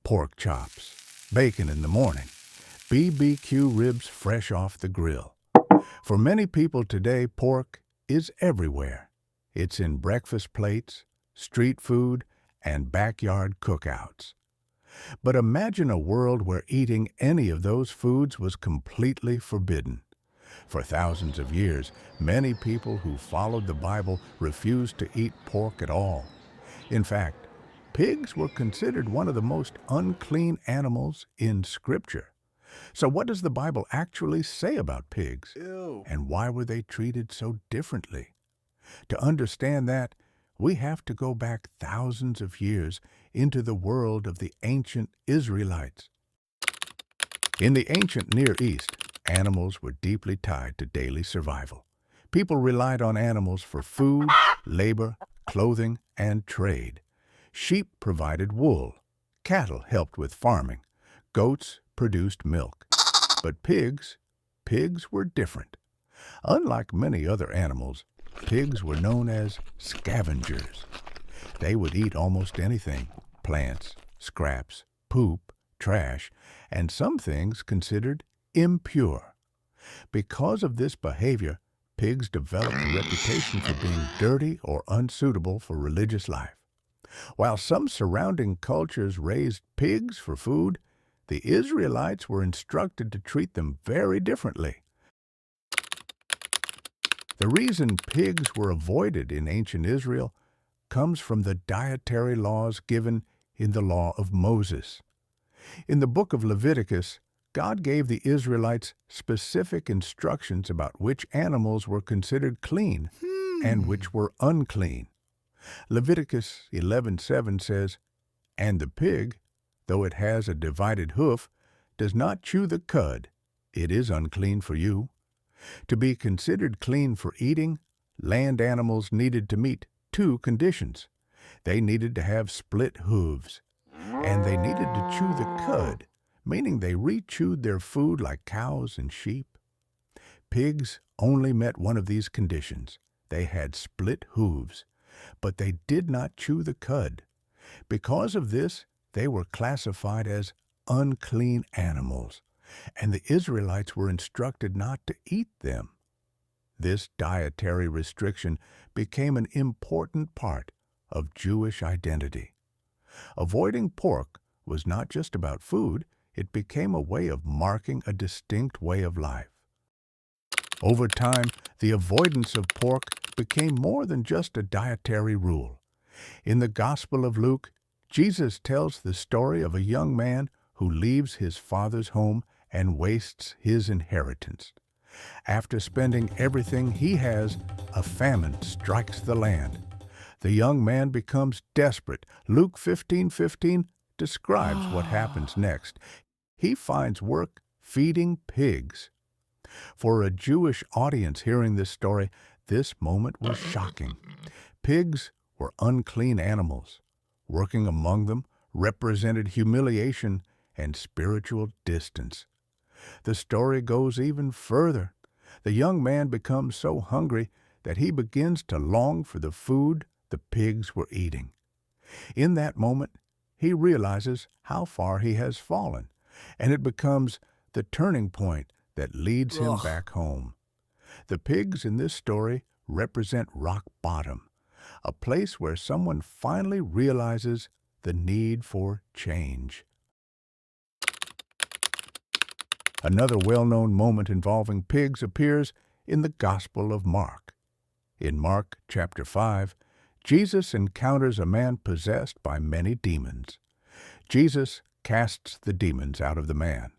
pork chops, bacon in the morning, BBQ ribs fresh off the grill. For many people today, pork is everywhere. It's in breakfast plates, street food, and backyard cookouts. But imagine a world where eating any of those foods was completely forbidden. For thousands of years, many people who followed the Bible refused to eat pork at all. In fact, pigs were considered one of the most unclean animals in Scripture. So what does the Bible actually say about pigs? Ew. And why were they treated so differently? To understand that, we have to go back thousands of years into the world of the ancient Israelites. In the ancient Near East, animals were deeply tied to daily survival. People relied on animals for food, labor, clothing, and trade. Sheep provided wool. Cattle helped with farming. Goats produced milk. But pigs were different. Unlike many other animals, pigs were known as scavengers. They would eat almost anything: plants, scraps, poop, trash, and some things considered impure. Because of this behavior, pigs developed a reputation for being dirty or unsuitable for religious life. While some surrounding cultures raised pigs for food, the Israelites were instructed to treat them very differently. The reason pigs were avoided in ancient Israel comes from the dietary laws given in the Law of Moses. In the book of Leviticus, God gave the Israelites specific instructions about which animals were considered clean and which were unclean. Leviticus 11:7 says, "And the pig, though it has a divided hoof, does not chew the cud. It is unclean for you." To be considered clean for eating, land animals needed to meet two conditions. They needed to have split hooves, and they needed to chew the cud, meaning they re-chewed their food like cows and sheep. Pigs only met one of these conditions. They had split hooves, but they did not chew the cud. Because of this, they were classified as unclean animals, and the Israelites were instructed not to eat them. This dietary restriction became an important part of Jewish identity. Avoiding pork was not just about food, it became a way of marking a distinct way of life. Over time, the avoidance of pork became more than just a dietary rule. In the Gospel of Luke, Jesus tells the story of a young man who leaves his father's home and wastes his inheritance. After spending everything he has, a famine strikes the land. The young man becomes desperate. Luke 15:15 describes what happens next. He finds work feeding pigs. For a Jewish audience hearing this story, this moment was shocking. Pigs were unclean animals. Working among them represented humiliation and spiritual distance. The story goes even further. The young man becomes so hungry that he begins to long for the food the pigs were eating. In that moment, he realizes how far he has fallen, and it becomes the turning point that leads him back home. The pigs in this story represent rock bottom, a place where someone finally realizes the need for change. Another well-known moment involving pigs appears in the Gospel of Mark. In Mark chapter 5, Jesus encounters a man possessed by many demons. Jesus casts the demons out of the man.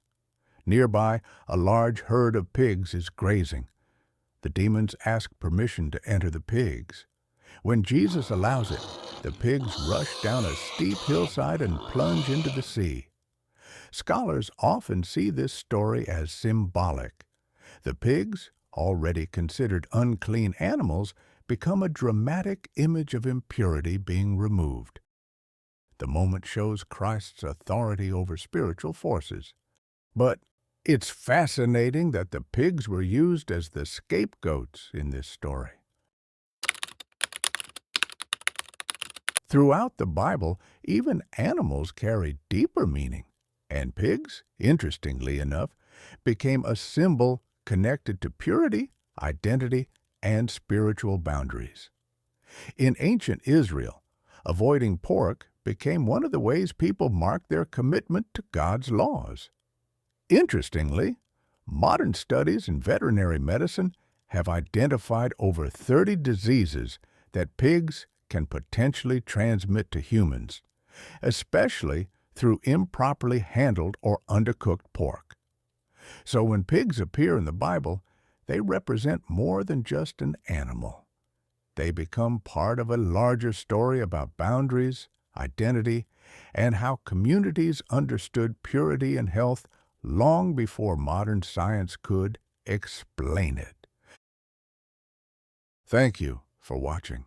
Nearby, a large herd of pigs is grazing. The demons ask permission to enter the pigs. When Jesus allows it, the pigs rush down a steep hillside and plunge into the sea. Scholars often see this story as symbolic. The pigs, already considered unclean animals, become a dramatic image of impurity being removed. The moment shows Christ's authority over spiritual forces. But it's fascinating that the pigs were used as the scapegoats in this story. Throughout the Bible, even animals carry deeper meaning, and pigs, interestingly enough, became a symbol connected to purity, identity, and spiritual boundaries. In ancient Israel, avoiding pork became one of the ways people marked their commitment to God's laws. Interestingly, modern studies in veterinary medicine have identified over 30 diseases that pigs can potentially transmit to humans, especially through improperly handled or undercooked pork. So when pigs appear in the Bible, they represent more than just an animal. They become part of a larger story about boundaries, identity, and how communities understood purity and health long before modern science could explain it. Thank you for watching.